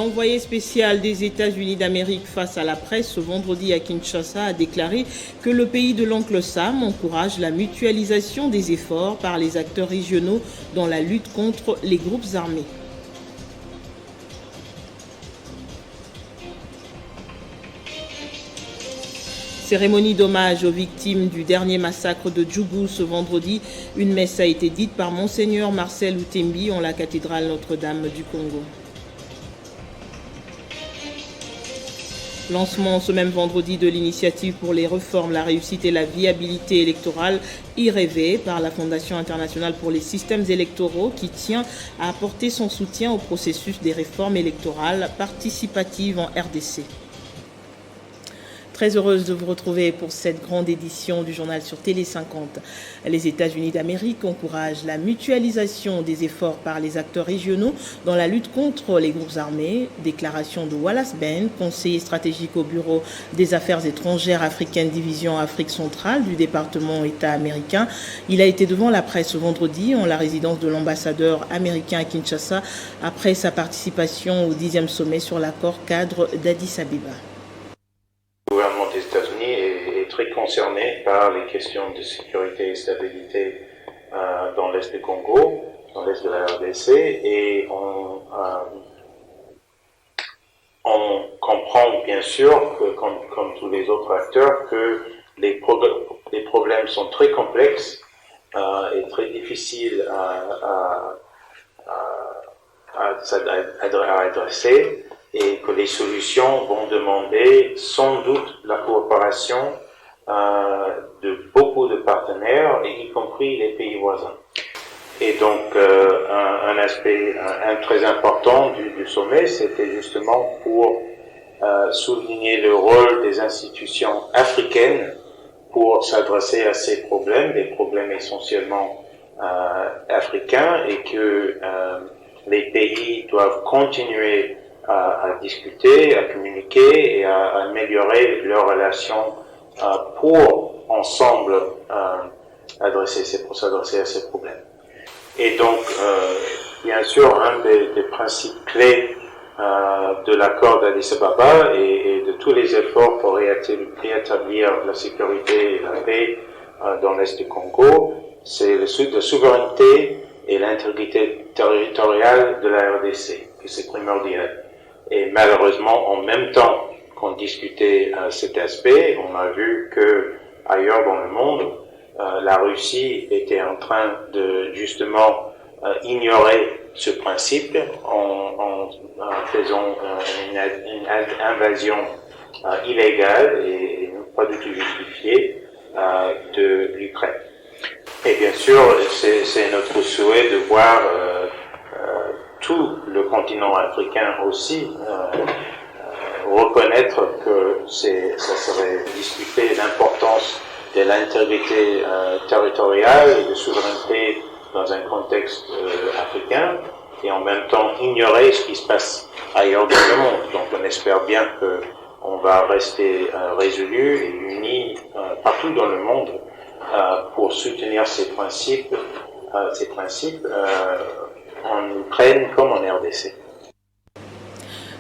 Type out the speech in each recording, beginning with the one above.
L'envoyé spécial des États-Unis d'Amérique face à la presse ce vendredi à Kinshasa a déclaré que le pays de l'oncle Sam encourage la mutualisation des efforts par les acteurs régionaux dans la lutte contre les groupes armés. Cérémonie d'hommage aux victimes du dernier massacre de Djougou ce vendredi. Une messe a été dite par Monseigneur Marcel Outembi en la cathédrale Notre-Dame du Congo. Lancement ce même vendredi de l'initiative pour les réformes, la réussite et la viabilité électorale IREV par la Fondation internationale pour les systèmes électoraux qui tient à apporter son soutien au processus des réformes électorales participatives en RDC. Très heureuse de vous retrouver pour cette grande édition du journal sur Télé 50. Les États-Unis d'Amérique encouragent la mutualisation des efforts par les acteurs régionaux dans la lutte contre les groupes armés. Déclaration de Wallace Ben, conseiller stratégique au Bureau des Affaires étrangères africaines division Afrique centrale du département État américain. Il a été devant la presse ce vendredi en la résidence de l'ambassadeur américain à Kinshasa après sa participation au 10e sommet sur l'accord cadre d'Addis Abeba. Le gouvernement des États-Unis est très concerné par les questions de sécurité et stabilité dans l'Est du Congo, dans l'Est de la RDC, et on comprend bien sûr, que, comme tous les autres acteurs, que les problèmes sont très complexes et très difficiles à adresser, et que les solutions vont demander sans doute la coopération de beaucoup de partenaires, y compris les pays voisins. Et donc un aspect très important du sommet, c'était justement pour souligner le rôle des institutions africaines pour s'adresser à ces problèmes, des problèmes essentiellement africains, et que les pays doivent continuer à discuter, à communiquer et à améliorer leurs relations pour ensemble s'adresser à ces problèmes. Et donc, bien sûr, un des principes clés de l'accord d'Addis Abeba et de tous les efforts pour rétablir la sécurité et la paix dans l'Est du Congo, c'est la souveraineté et l'intégrité territoriale de la RDC, que c'est primordial. Et malheureusement, en même temps qu'on discutait cet aspect, on a vu que ailleurs dans le monde, la Russie était en train de justement ignorer ce principe en faisant une invasion illégale et pas du tout justifiée de l'Ukraine. Et bien sûr, c'est notre souhait de voir tout le continent africain aussi reconnaître que ça serait discuter l'importance de l'intégrité territoriale et de souveraineté dans un contexte africain, et en même temps ignorer ce qui se passe ailleurs dans le monde. Donc on espère bien qu'on va rester résolu et unis partout dans le monde pour soutenir ces principes en Ukraine comme en RDC.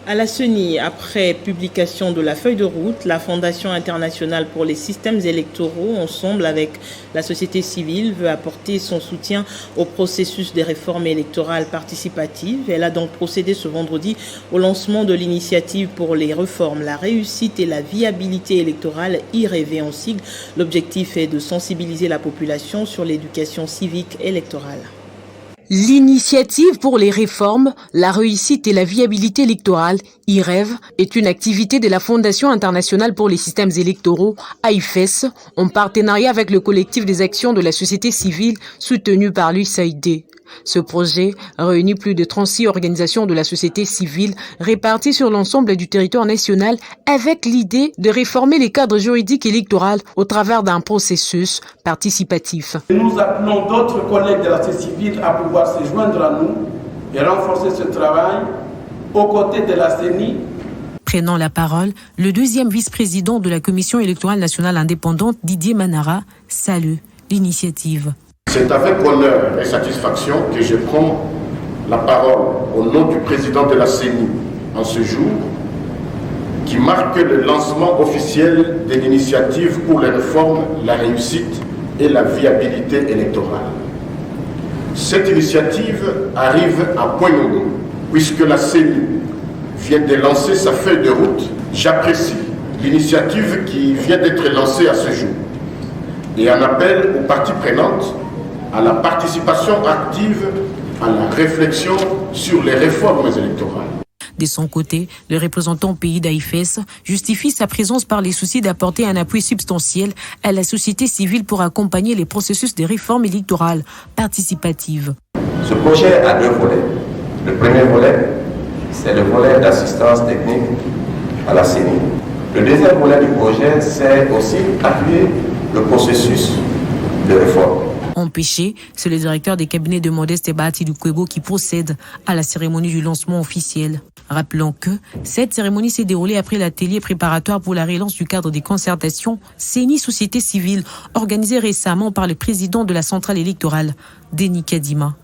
À la CENI, après publication de la feuille de route, la Fondation internationale pour les systèmes électoraux, ensemble avec la société civile, veut apporter son soutien au processus des réformes électorales participatives. Elle a donc procédé ce vendredi au lancement de l'initiative pour les réformes, la réussite et la viabilité électorale, IREV en sigle. L'objectif est de sensibiliser la population sur l'éducation civique électorale. L'initiative pour les réformes, la réussite et la viabilité électorale, IREV, est une activité de la Fondation internationale pour les systèmes électoraux, AIFES, en partenariat avec le collectif des actions de la société civile soutenu par l'USAID. Ce projet réunit plus de 36 organisations de la société civile réparties sur l'ensemble du territoire national avec l'idée de réformer les cadres juridiques électoraux au travers d'un processus participatif. Nous appelons d'autres collègues de la société civile à pouvoir se joindre à nous et renforcer ce travail aux côtés de la CENI. Prenant la parole, le deuxième vice-président de la Commission électorale nationale indépendante, Didier Manara, salue l'initiative. C'est avec honneur et satisfaction que je prends la parole au nom du président de la CENI en ce jour qui marque le lancement officiel de l'initiative pour les réformes, la réussite et la viabilité électorale. Cette initiative arrive à point nommé, puisque la CENI vient de lancer sa feuille de route. J'apprécie l'initiative qui vient d'être lancée à ce jour et en appelle aux parties prenantes à la participation active à la réflexion sur les réformes électorales. De son côté, le représentant pays d'AIFES justifie sa présence par les soucis d'apporter un appui substantiel à la société civile pour accompagner les processus de réforme électorale participative. Ce projet a deux volets. Le premier volet, c'est le volet d'assistance technique à la CENI. Le deuxième volet du projet, c'est aussi appuyer le processus de réforme. Empêché, c'est le directeur des cabinets de Modeste Bahati du Kwebo qui procède à la cérémonie du lancement officiel. Rappelons que cette cérémonie s'est déroulée après l'atelier préparatoire pour la relance du cadre des concertations CENI Société Civile, organisé récemment par le président de la centrale électorale, Denis Kadima.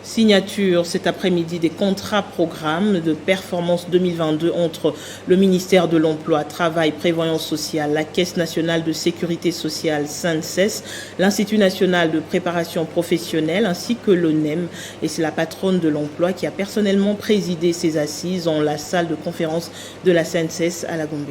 Signature cet après-midi des contrats-programmes de performance 2022 entre le ministère de l'Emploi, Travail, Prévoyance sociale, la Caisse nationale de sécurité sociale, SANCES, l'Institut national de préparation professionnelle ainsi que l'ONEM. Et c'est la patronne de l'emploi qui a personnellement présidé ces assises en la salle de conférence de la SANCES à la Gombe.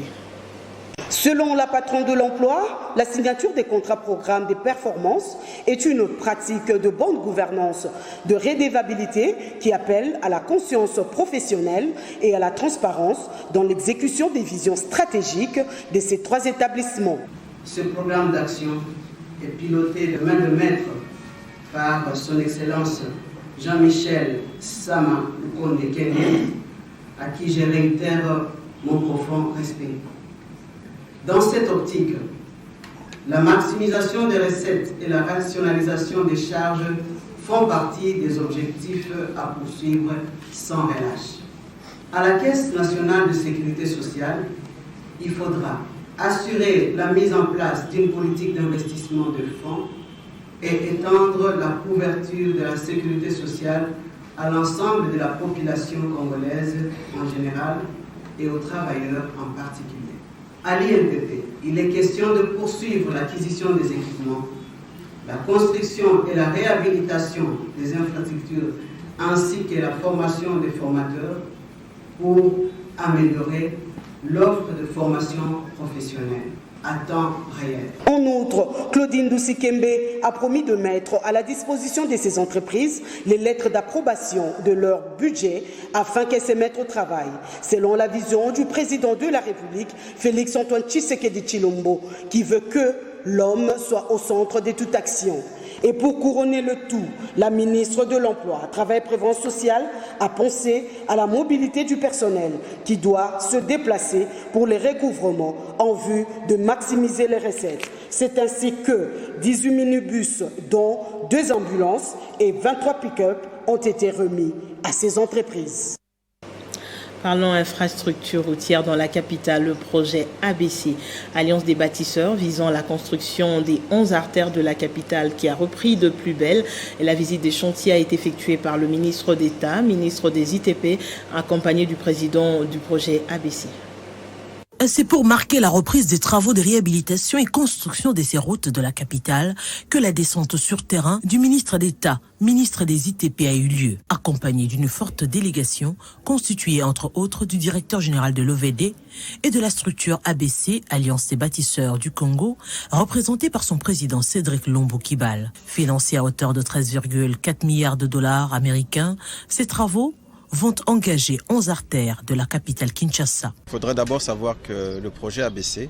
Selon la patronne de l'emploi, la signature des contrats-programmes des performances est une pratique de bonne gouvernance, de redevabilité qui appelle à la conscience professionnelle et à la transparence dans l'exécution des visions stratégiques de ces trois établissements. Ce programme d'action est piloté de main de maître par son Excellence Jean-Michel Sama Lukonde Kenya, à qui je réitère mon profond respect. Dans cette optique, la maximisation des recettes et la rationalisation des charges font partie des objectifs à poursuivre sans relâche. À la Caisse nationale de sécurité sociale, il faudra assurer la mise en place d'une politique d'investissement de fonds et étendre la couverture de la sécurité sociale à l'ensemble de la population congolaise en général et aux travailleurs en particulier. À l'INPP, il est question de poursuivre l'acquisition des équipements, la construction et la réhabilitation des infrastructures ainsi que la formation des formateurs pour améliorer l'offre de formation professionnelle à temps réel. En outre, Claudine Doucy-Kembe a promis de mettre à la disposition de ces entreprises les lettres d'approbation de leur budget afin qu'elles se mettent au travail, selon la vision du président de la République, Félix-Antoine Tshisekedi Tshilombo, qui veut que l'homme soit au centre de toute action. Et pour couronner le tout, la ministre de l'Emploi, Travail et Prévoyance sociale a pensé à la mobilité du personnel qui doit se déplacer pour les recouvrements en vue de maximiser les recettes. C'est ainsi que 18 minibus, dont 2 ambulances et 23 pick-up ont été remis à ces entreprises. Parlons infrastructure routière dans la capitale, le projet ABC, Alliance des bâtisseurs visant la construction des 11 artères de la capitale qui a repris de plus belle. Et la visite des chantiers a été effectuée par le ministre d'État, ministre des ITP, accompagné du président du projet ABC. C'est pour marquer la reprise des travaux de réhabilitation et construction de ces routes de la capitale que la descente sur terrain du ministre d'État, ministre des ITP a eu lieu, accompagné d'une forte délégation constituée entre autres du directeur général de l'OVD et de la structure ABC, Alliance des bâtisseurs du Congo, représentée par son président Cédric Lombo-Kibal. Financés à hauteur de 13,4 milliards de dollars américains, ces travaux vont engager 11 artères de la capitale Kinshasa. Il faudrait d'abord savoir que le projet ABC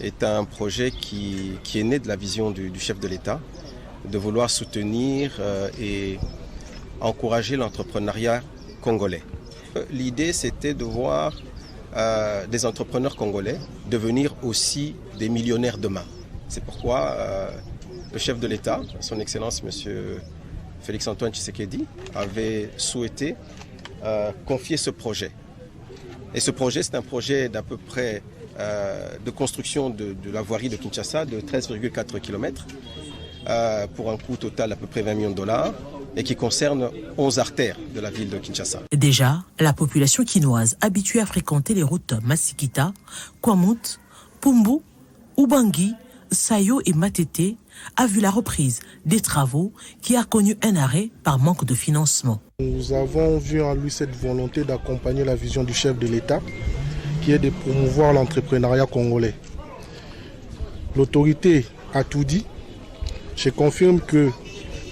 est un projet qui est né de la vision du chef de l'État, de vouloir soutenir et encourager l'entrepreneuriat congolais. L'idée, c'était de voir des entrepreneurs congolais devenir aussi des millionnaires demain. C'est pourquoi le chef de l'État, son Excellence M. Félix-Antoine Tshisekedi, avait souhaité confier ce projet. Et ce projet, c'est un projet d'à peu près de construction de la voirie de Kinshasa de 13,4 km pour un coût total d'à peu près 20 millions de dollars. et qui concerne 11 artères de la ville de Kinshasa. Déjà, la population quinoise habituée à fréquenter les routes Masikita, Kwamut, Pumbu, Ubangi, Sayo et Matete a vu la reprise des travaux qui a connu un arrêt par manque de financement. Nous avons vu en lui cette volonté d'accompagner la vision du chef de l'État qui est de promouvoir l'entrepreneuriat congolais. L'autorité a tout dit. Je confirme que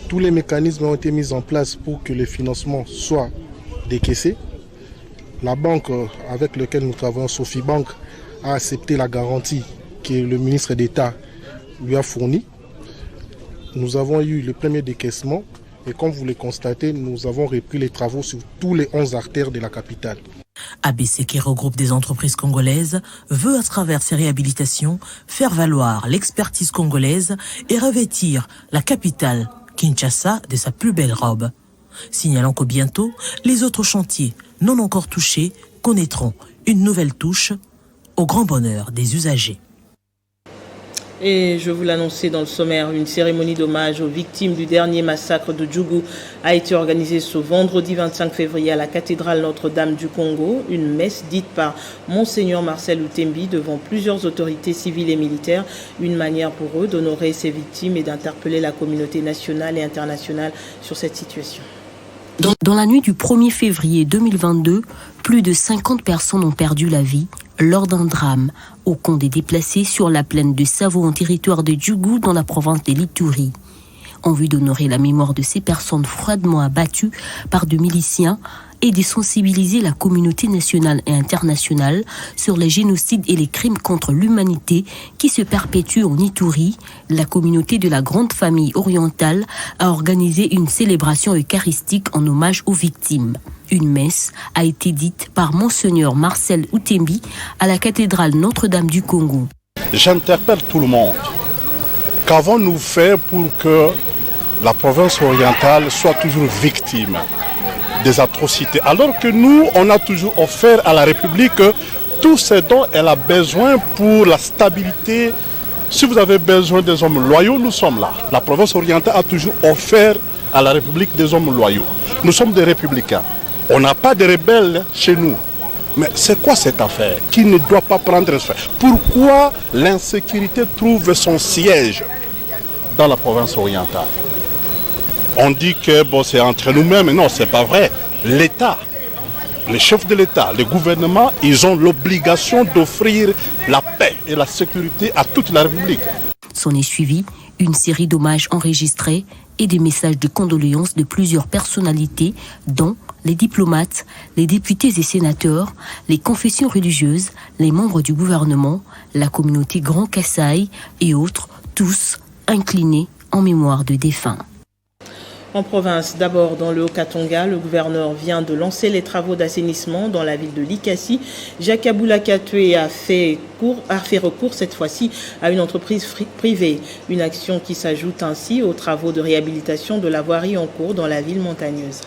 tous les mécanismes ont été mis en place pour que les financements soient décaissés. La banque avec laquelle nous travaillons, Sophie Bank, a accepté la garantie que le ministre d'État lui a fournie. Nous avons eu le premier décaissement et comme vous le constatez, nous avons repris les travaux sur tous les 11 artères de la capitale. ABC, qui regroupe des entreprises congolaises, veut à travers ces réhabilitations faire valoir l'expertise congolaise et revêtir la capitale, Kinshasa, de sa plus belle robe. Signalant que bientôt, les autres chantiers non encore touchés connaîtront une nouvelle touche au grand bonheur des usagers. Et je vous l'annonçais dans le sommaire, une cérémonie d'hommage aux victimes du dernier massacre de Djougou a été organisée ce vendredi 25 février à la cathédrale Notre-Dame du Congo. Une messe dite par Monseigneur Marcel Outembi devant plusieurs autorités civiles et militaires. Une manière pour eux d'honorer ces victimes et d'interpeller la communauté nationale et internationale sur cette situation. Dans la nuit du 1er février 2022, plus de 50 personnes ont perdu la vie lors d'un drame au camp des déplacés sur la plaine de Savo en territoire de Djougou dans la province de l'Ituri. En vue d'honorer la mémoire de ces personnes froidement abattues par de miliciens et de sensibiliser la communauté nationale et internationale sur les génocides et les crimes contre l'humanité qui se perpétuent en Ituri, la communauté de la Grande Famille Orientale a organisé une célébration eucharistique en hommage aux victimes. Une messe a été dite par Monseigneur Marcel Outembi à la cathédrale Notre-Dame du Congo. J'interpelle tout le monde. Qu'avons-nous fait pour que la province orientale soit toujours victime des atrocités, alors que nous, on a toujours offert à la République tout ce dont elle a besoin pour la stabilité. Si vous avez besoin des hommes loyaux, nous sommes là. La province orientale a toujours offert à la République des hommes loyaux. Nous sommes des républicains. On n'a pas de rebelles chez nous. Mais c'est quoi cette affaire qui ne doit pas prendre fin? Pourquoi l'insécurité trouve son siège dans la province orientale? On dit que bon, c'est entre nous-mêmes, mais non, c'est pas vrai. L'État, les chefs de l'État, le gouvernement, ils ont l'obligation d'offrir la paix et la sécurité à toute la République. S'en est suivi une série d'hommages enregistrés et des messages de condoléances de plusieurs personnalités, dont les diplomates, les députés et sénateurs, les confessions religieuses, les membres du gouvernement, la communauté Grand Kasaï et autres, tous inclinés en mémoire de défunts. En province, d'abord dans le Haut-Katanga, le gouverneur vient de lancer les travaux d'assainissement dans la ville de Likasi. Jacques Aboula Katoué a fait recours cette fois-ci à une entreprise privée. Une action qui s'ajoute ainsi aux travaux de réhabilitation de la voirie en cours dans la ville montagneuse.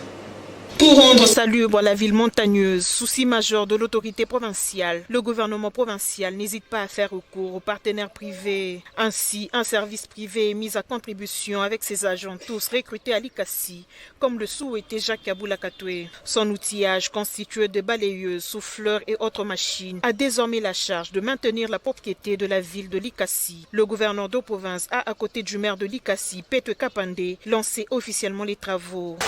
Pour rendre salubre la ville montagneuse, souci majeur de l'autorité provinciale, le gouvernement provincial n'hésite pas à faire recours aux partenaires privés. Ainsi, un service privé est mis à contribution avec ses agents tous recrutés à Likasi, comme le souhaitait Jacques Aboula Katoué. Son outillage constitué de balayeuses, souffleurs et autres machines a désormais la charge de maintenir la propriété de la ville de Likasi. Le gouverneur de province a, à côté du maire de Likasi, Petwe Kapande, lancé officiellement les travaux.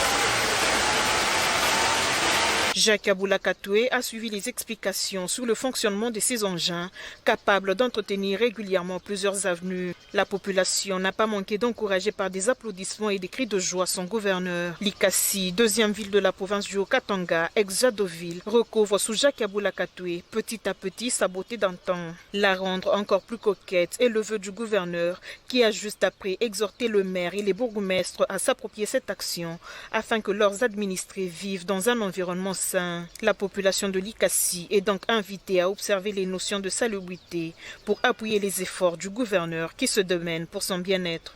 Jacques Aboula Katoué a suivi les explications sur le fonctionnement de ces engins, capables d'entretenir régulièrement plusieurs avenues. La population n'a pas manqué d'encourager par des applaudissements et des cris de joie son gouverneur. Likasi, deuxième ville de la province du Haut-Katanga, ex-Jadoville, recouvre sous Jacques Aboula Katoué petit à petit sa beauté d'antan. La rendre encore plus coquette est le vœu du gouverneur qui a juste après exhorté le maire et les bourgmestres à s'approprier cette action afin que leurs administrés vivent dans un environnement sain. La population de Likasi est donc invitée à observer les notions de salubrité pour appuyer les efforts du gouverneur qui se démène pour son bien-être.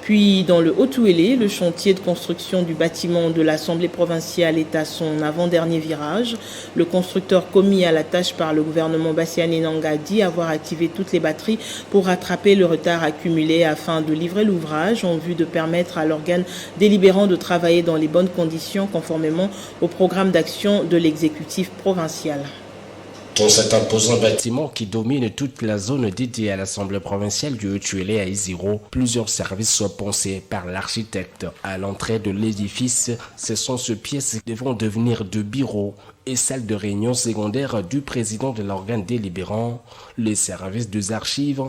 Puis dans le Haut-Touélé, le chantier de construction du bâtiment de l'Assemblée provinciale est à son avant-dernier virage. Le constructeur commis à la tâche par le gouvernement Bassiane Nanga dit avoir activé toutes les batteries pour rattraper le retard accumulé afin de livrer l'ouvrage en vue de permettre à l'organe délibérant de travailler dans les bonnes conditions conformément au programme d'action de l'exécutif provincial. Dans cet imposant bâtiment qui domine toute la zone dédiée à l'Assemblée provinciale du Haut-Touélé à Isiro, plusieurs services sont pensés par l'architecte. À l'entrée de l'édifice, ce sont ces pièces qui vont devenir de bureaux et salles de réunion secondaires du président de l'organe délibérant, les services des archives,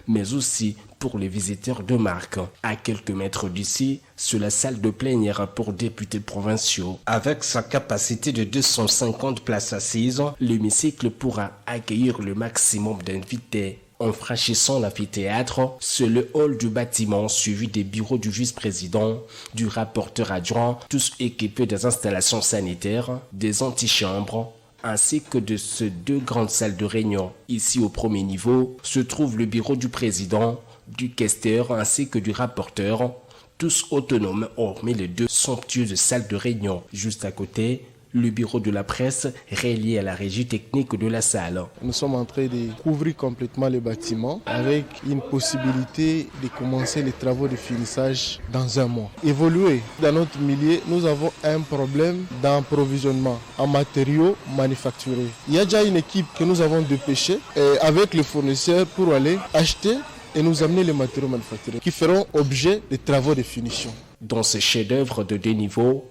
mais aussi pour les visiteurs de marque. À quelques mètres d'ici, sur la salle de plénière pour députés provinciaux. Avec sa capacité de 250 places assises, l'hémicycle pourra accueillir le maximum d'invités. En franchissant l'amphithéâtre, c'est le hall du bâtiment suivi des bureaux du vice-président, du rapporteur adjoint, tous équipés des installations sanitaires, des antichambres, ainsi que de ces deux grandes salles de réunion. Ici, au premier niveau, se trouve le bureau du président, du questeur ainsi que du rapporteur, tous autonomes hormis les deux somptueuses salles de réunion. Juste à côté, le bureau de la presse relié à la régie technique de la salle. Nous sommes en train de couvrir complètement le bâtiment avec une possibilité de commencer les travaux de finissage dans un mois. Évoluer dans notre milieu, nous avons un problème d'approvisionnement en matériaux manufacturés. Il y a déjà une équipe que nous avons dépêchée avec les fournisseurs pour aller acheter et nous amener les matériaux manufacturés qui feront objet de travaux de finition. Dans ce chef-d'œuvre de deux niveaux,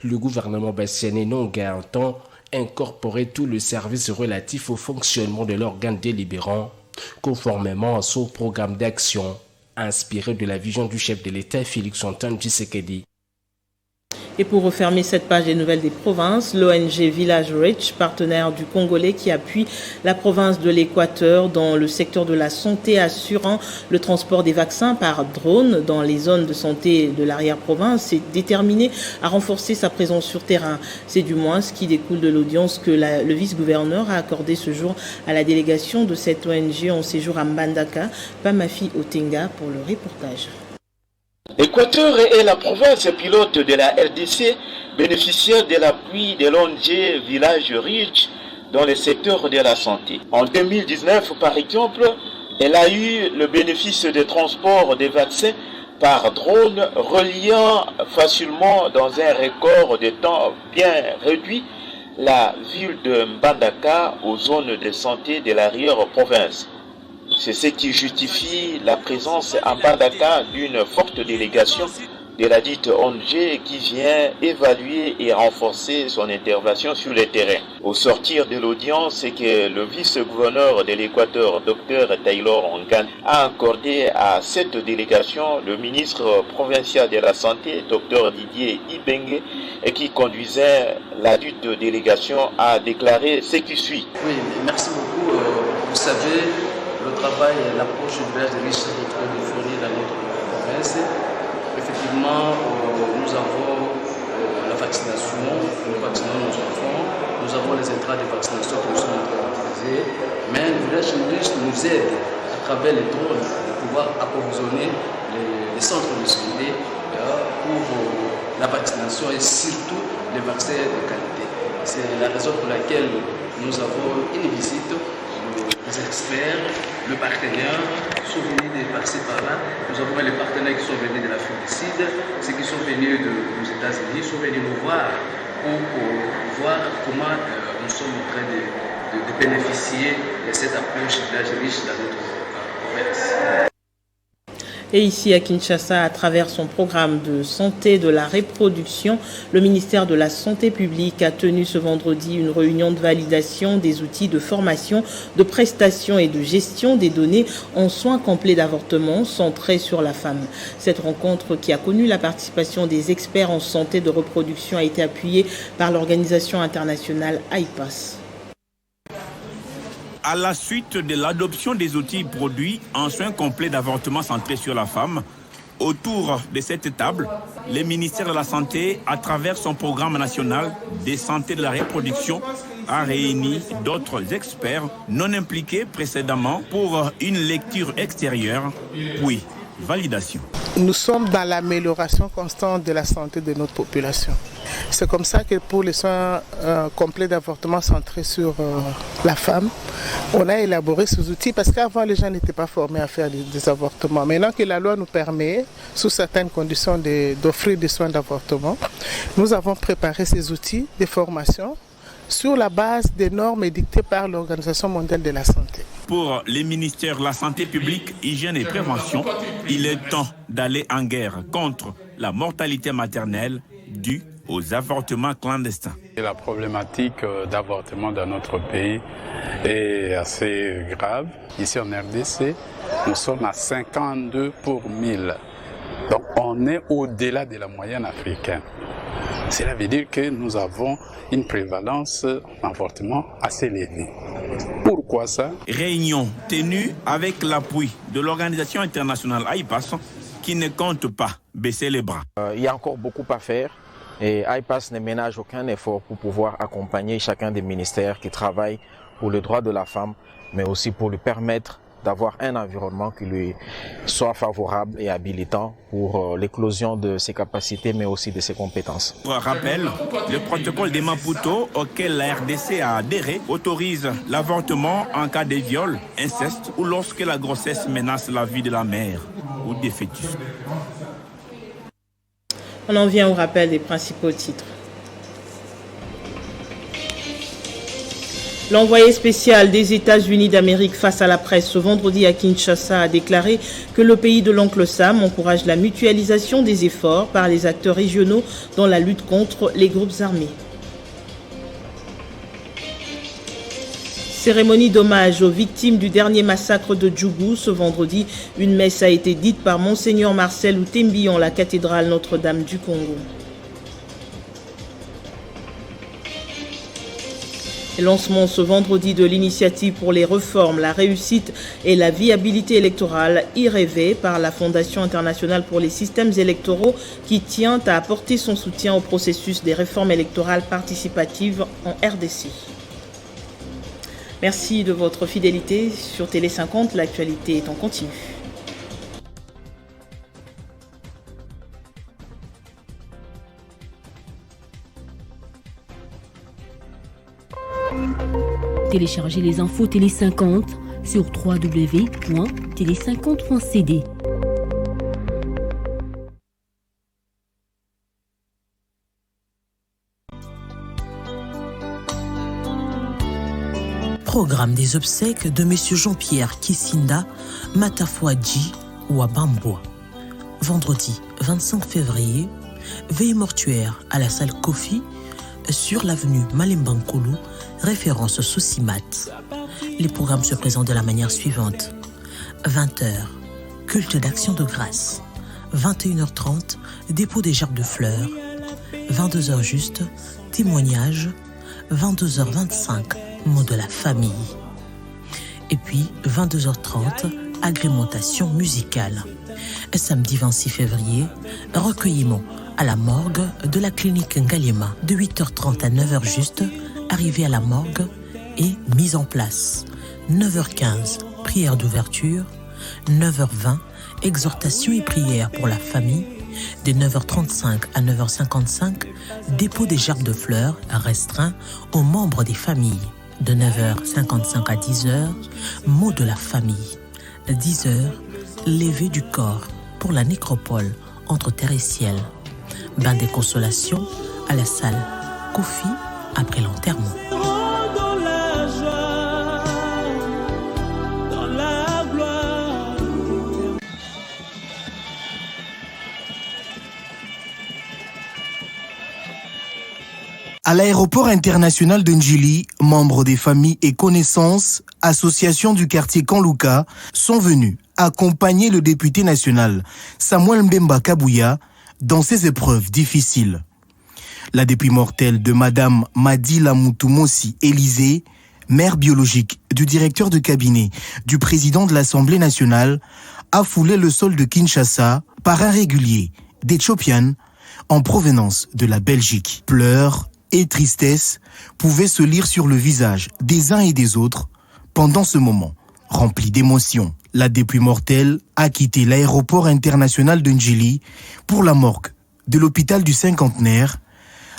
le gouvernement bassianais Nanga entend incorporer tout le service relatif au fonctionnement de l'organe délibérant, conformément à son programme d'action, inspiré de la vision du chef de l'État Félix-Antoine Tshisekedi. Et pour refermer cette page des nouvelles des provinces, l'ONG Village Reach, partenaire du Congolais qui appuie la province de l'Équateur dans le secteur de la santé, assurant le transport des vaccins par drone dans les zones de santé de l'arrière-province, est déterminée à renforcer sa présence sur terrain. C'est du moins ce qui découle de l'audience que le vice-gouverneur a accordé ce jour à la délégation de cette ONG en séjour à Mbandaka. Pamafi Otenga pour le reportage. L'Équateur est la province pilote de la RDC, bénéficiaire de l'appui de l'ONG Village Reach dans le secteur de la santé. En 2019, par exemple, elle a eu le bénéfice de transport des vaccins par drone, reliant facilement dans un record de temps bien réduit la ville de Mbandaka aux zones de santé de l'arrière-province. C'est ce qui justifie la présence à Mbandaka d'une forte délégation de la dite ONG qui vient évaluer et renforcer son intervention sur le terrain. Au sortir de l'audience, c'est que le vice-gouverneur de l'Équateur, Dr Taylor Ongan, a accordé à cette délégation le ministre provincial de la Santé, Dr Didier Ibenge, et qui conduisait la dite délégation à déclarer ce qui suit. Oui, merci beaucoup. Vous savez, le travail et l'approche du village de Riche est très fourni dans notre province. Effectivement, nous avons la vaccination, nous vaccinons nos enfants, nous avons les intrants de vaccination que nous sommes en train d'utiliser, mais le village de Riche nous aide à travers les drones de pouvoir approvisionner les centres de santé pour la vaccination et surtout les vaccins de qualité. C'est la raison pour laquelle nous avons une visite. Les experts, le partenaire sont venus de passer par là. Nous avons les partenaires qui sont venus de l'Afrique du Sud, ceux qui sont venus des États-Unis sont venus nous voir pour voir comment nous sommes en train de bénéficier de cette approche village riche dans notre province. Et ici à Kinshasa, à travers son programme de santé de la reproduction, le ministère de la Santé publique a tenu ce vendredi une réunion de validation des outils de formation, de prestation et de gestion des données en soins complets d'avortement centrés sur la femme. Cette rencontre, qui a connu la participation des experts en santé de reproduction, a été appuyée par l'organisation internationale AIPAS. À la suite de l'adoption des outils produits en soins complets d'avortement centrés sur la femme, autour de cette table, le ministère de la Santé, à travers son programme national de santé de la reproduction, a réuni d'autres experts non impliqués précédemment pour une lecture extérieure, puis validation. Nous sommes dans l'amélioration constante de la santé de notre population. C'est comme ça que pour les soins complets d'avortement centrés sur la femme, on a élaboré ces outils parce qu'avant les gens n'étaient pas formés à faire des avortements. Maintenant que la loi nous permet, sous certaines conditions, d'offrir des soins d'avortement, nous avons préparé ces outils de formation sur la base des normes édictées par l'Organisation mondiale de la santé. Pour les ministères de la Santé publique, Hygiène et Prévention, il est temps d'aller en guerre contre la mortalité maternelle due aux avortements clandestins. La problématique d'avortement dans notre pays est assez grave. Ici en RDC, nous sommes à 52 pour 1000. Donc on est au-delà de la moyenne africaine. Cela veut dire que nous avons une prévalence d'avortement assez élevée. Pourquoi ça? Réunion tenue avec l'appui de l'organisation internationale AIPAS qui ne compte pas baisser les bras. Il y a encore beaucoup à faire et AIPAS ne ménage aucun effort pour pouvoir accompagner chacun des ministères qui travaillent pour le droit de la femme, mais aussi pour lui permettre d'avoir un environnement qui lui soit favorable et habilitant pour l'éclosion de ses capacités, mais aussi de ses compétences. Pour rappel, le protocole de Maputo auquel la RDC a adhéré autorise l'avortement en cas de viol, inceste ou lorsque la grossesse menace la vie de la mère ou des fœtus. On en vient au rappel des principaux titres. L'envoyé spécial des États-Unis d'Amérique face à la presse ce vendredi à Kinshasa a déclaré que le pays de l'oncle Sam encourage la mutualisation des efforts par les acteurs régionaux dans la lutte contre les groupes armés. Cérémonie d'hommage aux victimes du dernier massacre de Djougou ce vendredi. Une messe a été dite par Monseigneur Marcel Outembi en la cathédrale Notre-Dame du Congo. Lancement ce vendredi de l'initiative pour les réformes, la réussite et la viabilité électorale IREV par la Fondation internationale pour les systèmes électoraux qui tient à apporter son soutien au processus des réformes électorales participatives en RDC. Merci de votre fidélité sur Télé 50, l'actualité est en continu. Téléchargez les infos Télé 50 sur www.tele50.cd. Programme des obsèques de M. Jean-Pierre Kissinda Matafouadji Wabamboa. Vendredi 25 février, veille mortuaire à la salle Kofi sur l'avenue Malembankolo, référence Sosimat. Les programmes se présentent de la manière suivante. 20h, culte d'action de grâce. 21h30, dépôt des gerbes de fleurs. 22h juste, témoignage. 22h25, mot de la famille. Et puis, 22h30, agrémentation musicale. Samedi 26 février, recueillement à la morgue de la clinique Ngaliema de 8h30 à 9h juste, arrivée à la morgue et mise en place. 9h15, prière d'ouverture. 9h20, exhortation et prière pour la famille. De 9h35 à 9h55, dépôt des gerbes de fleurs restreint aux membres des familles. De 9h55 à 10h, mot de la famille. 10h, lever du corps pour la nécropole entre terre et ciel. Bain des consolations à la salle Kofi après l'enterrement. À l'aéroport international de Njili, membres des familles et connaissances, associations du quartier Kanlouka, sont venus accompagner le député national Samuel Mbemba Kabouya dans ces épreuves difficiles. La dépouille mortelle de Madame Madila Moutoumossi Élysée, mère biologique du directeur de cabinet du président de l'Assemblée nationale, a foulé le sol de Kinshasa par un régulier d'Éthiopian en provenance de la Belgique. Pleurs et tristesse pouvaient se lire sur le visage des uns et des autres pendant ce moment rempli d'émotions. La dépouille mortelle a quitté l'aéroport international de Ndjili pour la morgue de l'hôpital du Cinquantenaire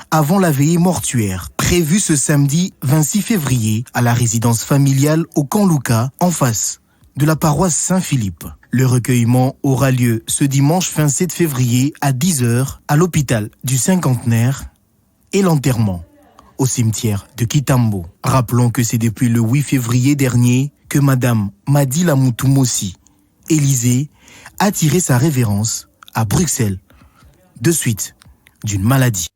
avant la veillée mortuaire prévue ce samedi 26 février à la résidence familiale au Camp Louka en face de la paroisse Saint-Philippe. Le recueillement aura lieu ce dimanche 27 février à 10h à l'hôpital du Cinquantenaire et l'enterrement au cimetière de Kitambo. Rappelons que c'est depuis le 8 février dernier que Madame Madila Moutoumossi, Élysée, a tiré sa révérence à Bruxelles de suite d'une maladie.